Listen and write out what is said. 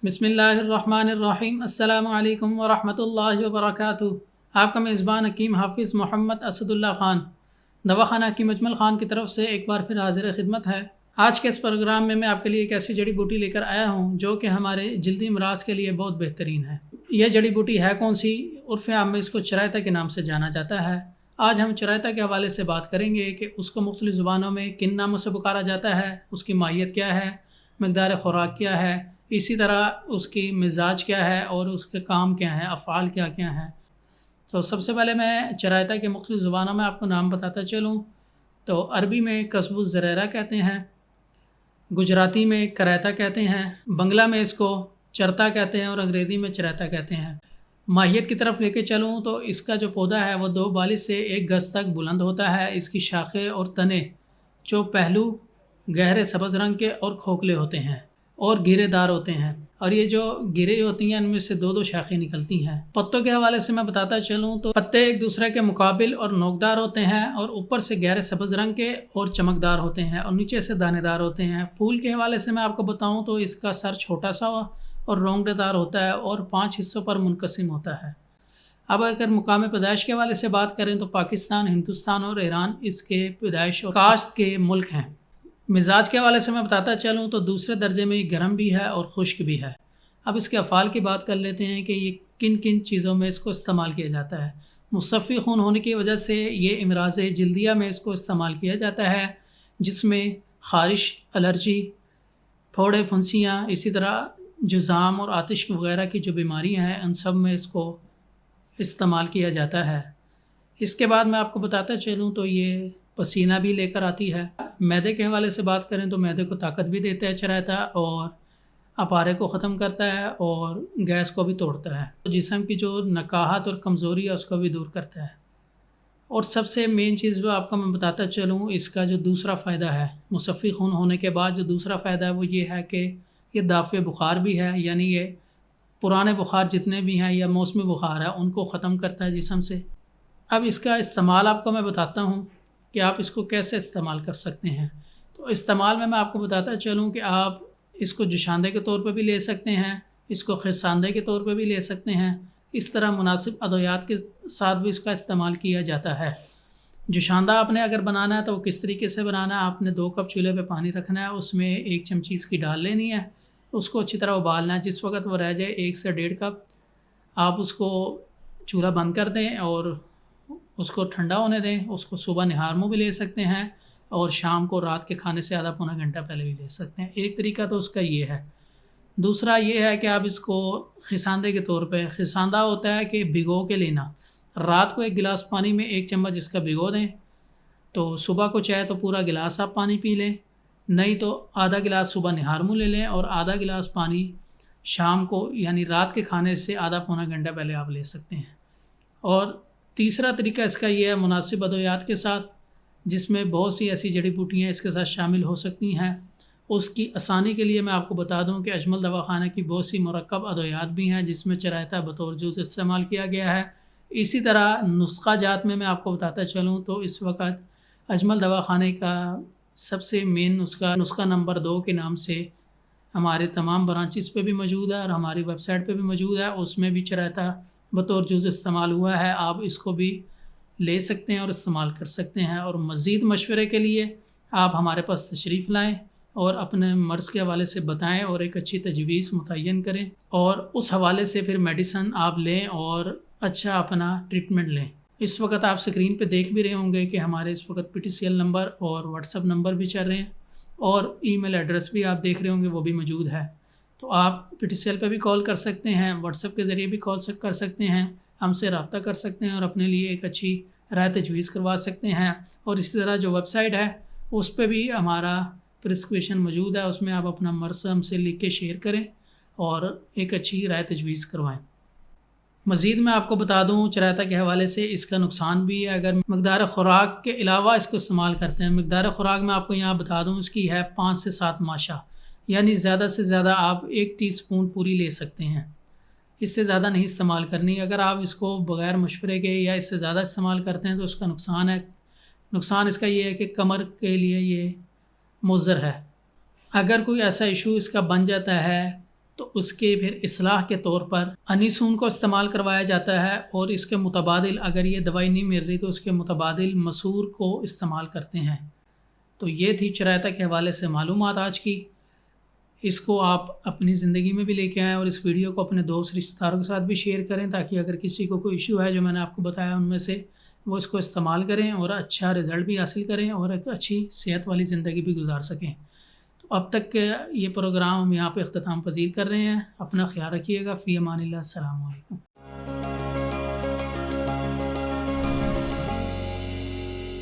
बिस्मिल्लाहिर्रहमानिर्रहीम। अस्सलामु अलैकुम वरहमतुल्लाहि वबरकातुहू। आपका मेज़बान हकीम हाफिज़ मोहम्मद असदुल्ला ख़ान दवाख़ाना हकीम अजमल ख़ान की तरफ से एक बार फिर हाज़िर खिदमत है। आज के इस प्रोग्राम में मैं आपके लिए एक ऐसी जड़ी बूटी लेकर आया हूँ जो कि हमारे जल्दी अमराज के लिए बहुत बेहतरीन है। यह जड़ी बूटी है कौन सी? उर्फ़ आम में इसको चरायता के नाम से जाना जाता है। आज हम चरायता के हवाले से बात करेंगे कि उसको मुख्तलिफ़ ज़ुबानों में किन नामों से पुकारा जाता है, उसकी माहियत क्या है, मकदार ख़ुराक क्या है, इसी तरह उसकी मिजाज क्या है और उसके काम क्या हैं, अफ़आल क्या क्या हैं। तो सबसे पहले मैं चरायता के मुख्तलिफ़ ज़ुबानों में आपको नाम बताता चलूँ तो अरबी में कस्बुज़ ज़रैरा कहते हैं, गुजराती में करायता कहते हैं, बंगला में इसको चरता कहते हैं और अंग्रेज़ी में चरायता कहते हैं। माहियत की तरफ लेके चलूँ तो इसका जो पौधा है वो 2 बालिश से 1 गज़ तक बुलंद होता है। इसकी शाखें और तने जो पहलू गहरे सब्ज़ रंग के और खोखले होते हैं और घेरेदार होते हैं, और ये जो गिरे होती हैं इनमें से 2-2 शाखें निकलती हैं। पत्तों के हवाले से मैं बताता चलूँ तो पत्ते एक दूसरे के मुकाबिल और नोकदार होते हैं और ऊपर से गहरे सब्ज़ रंग के और चमकदार होते हैं और नीचे से दानेदार होते हैं। फूल के हवाले से मैं आपको बताऊँ तो इसका सर छोटा सा और रोंगटेदार होता है और 5 हिस्सों पर मुनक़सिम होता है। अब अगर मुकाम पैदाइश के हवाले से बात करें तो पाकिस्तान, हिंदुस्तान और ईरान इसके पैदाइश और काश्त के मुल्क हैं। मिजाज के हवाले से मैं बताता चलूँ तो दूसरे दर्जे में गर्म भी है और खुश्क भी है। अब इसके अफ़ाल की बात कर लेते हैं कि ये किन किन चीज़ों में इसको इस्तेमाल किया जाता है। मुसफ़्फ़ी खून होने की वजह से ये इमराज़ जल्दिया में इसको इस्तेमाल किया जाता है, जिसमें ख़ारिश, एलर्जी, फोड़े, फुंसियाँ, इसी तरह जुज़ाम और आतिश वग़ैरह की जो बीमारियाँ हैं उन सब में इसको इस्तेमाल किया जाता है। इसके बाद मैं आपको बताता चलूँ तो ये पसीना भी लेकर आती है। मैदे के हवाले से बात करें तो मैदे को ताकत भी देता है चरायता और अपारे को ख़त्म करता है और गैस को भी तोड़ता है। तो जिस्म की जो नकाहत और कमज़ोरी है उसको भी दूर करता है। और सबसे मेन चीज़ वो आपको मैं बताता चलूँ, इसका जो दूसरा फ़ायदा है मुसफ़्फ़ी खून होने के बाद जो दूसरा फ़ायदा है वो ये है कि ये दाफ़े बुखार भी है, यानी ये पुराने बुखार जितने भी हैं या मौसमी बुखार है उनको ख़त्म करता है जिस्म से। अब इसका इस्तेमाल आपको मैं बताता हूँ कि आप इसको कैसे इस्तेमाल कर सकते हैं। तो इस्तेमाल में मैं आपको बताता चलूँ कि आप इसको जुशांदे के तौर पे भी ले सकते हैं, इसको खिसांदे के तौर पे भी ले सकते हैं। इस तरह मुनासिब अदवियात के साथ भी इसका इस्तेमाल किया जाता है। जुशांदा आपने अगर बनाना है तो वो किस तरीके से बनाना है, आपने 2 कप चूल्हे पे पानी रखना है, उसमें 1 चमची इसकी डाल लेनी है, उसको अच्छी तरह उबालना है। जिस वक्त वो रह जाए 1 से 1.5 कप, आप उसको चूल्हा बंद कर दें और उसको ठंडा होने दें। उसको सुबह निहार मुँह भी ले सकते हैं और शाम को रात के खाने से आधा पौना घंटा पहले भी ले सकते हैं। एक तरीका तो उसका ये है। दूसरा ये है कि आप इसको खिसांदे के तौर पे, खिसांदा होता है कि भिगो के लेना। रात को 1 गिलास पानी में 1 चम्मच इसका भिगो दें, तो सुबह को चाहे तो पूरा गिलास आप पानी पी लें, नहीं तो आधा गिलास सुबह निहार मुँह ले लें और आधा गिलास पानी शाम को यानी रात के खाने से आधा पौना घंटा पहले आप ले सकते हैं। और तीसरा तरीका इसका ये है मुनासिब अदवियात के साथ, जिसमें बहुत सी ऐसी जड़ी बूटियाँ इसके साथ शामिल हो सकती हैं। उसकी आसानी के लिए मैं आपको बता दूं कि अजमल दवाखाना की बहुत सी मुरक्कब अदवियात भी हैं जिसमें चरायता बतौर जूज़ इस्तेमाल किया गया है। इसी तरह नुस्खा जात में मैं आपको बताता चलूँ तो इस वक्त अजमल दवाखाने का सबसे मेन नुस्खा नंबर 2 के नाम से हमारे तमाम ब्रांचेस पे भी मौजूद है और हमारी वेबसाइट पे भी मौजूद है। उसमें भी चरायता बतौर जूज़ इस्तेमाल हुआ है। आप इसको भी ले सकते हैं और इस्तेमाल कर सकते हैं। और मज़ीद मशवरे के लिए आप हमारे पास तशरीफ़ लाएँ और अपने मर्ज़ के हवाले से बताएं और एक अच्छी तजवीज़ मुतय्यन करें और उस हवाले से फिर मेडिसन आप लें और अच्छा अपना ट्रीटमेंट लें। इस वक्त आप स्क्रीन पे देख भी रहे होंगे कि हमारे इस वक्त PTCL नंबर और व्हाट्सएप नंबर भी चल रहे हैं और ईमेल एड्रेस भी आप देख रहे होंगे वो भी मौजूद है। तो आप PTCL पे भी कॉल कर सकते हैं, व्हाट्सएप के ज़रिए भी कॉल कर सकते हैं, हमसे रब्ता कर सकते हैं और अपने लिए एक अच्छी राय तजवीज़ करवा सकते हैं। और इसी तरह जो वेबसाइट है उस पर भी हमारा प्रिस्क्रिप्शन मौजूद है, उसमें आप अपना मर्ज़ हमसे लिख के शेयर करें और एक अच्छी राय तजवीज़ करवाएं। मज़ीद मैं आपको बता दूं चरायता के हवाले से इसका नुकसान भी है अगर मकदार ख़ुराक के अलावा इसको इस्तेमाल करते हैं। मकदार ख़ुराक मैं आपको यहाँ बता दूं इसकी है 5 से 7 माशा, यानी ज़्यादा से ज़्यादा आप 1 टीस्पून पूरी ले सकते हैं, इससे ज़्यादा नहीं इस्तेमाल करनी। अगर आप इसको बग़ैर मशवरे के या इससे ज़्यादा इस्तेमाल करते हैं तो उसका नुकसान है। नुकसान इसका ये है कि कमर के लिए ये मुज़र है। अगर कोई ऐसा इशू इसका बन जाता है تو اس کے پھر اصلاح کے طور پر انیسون کو استعمال کروایا جاتا ہے، اور اس کے متبادل اگر یہ دوائی نہیں مل رہی تو اس کے متبادل مسور کو استعمال کرتے ہیں۔ تو یہ تھی چرائیتا کے حوالے سے معلومات آج کی۔ اس کو آپ اپنی زندگی میں بھی لے کے آئیں، اور اس ویڈیو کو اپنے دوست رشتہ داروں کے ساتھ بھی شیئر کریں، تاکہ اگر کسی کو کوئی ایشو ہے جو میں نے آپ کو بتایا ان میں سے، وہ اس کو استعمال کریں اور اچھا رزلٹ بھی حاصل کریں اور ایک اچھی صحت والی زندگی بھی گزار سکیں۔ تو اب تک یہ پروگرام ہم یہاں پہ اختتام پذیر کر رہے ہیں۔ اپنا خیال رکھیے گا۔ فی امان اللہ۔ السلام علیکم۔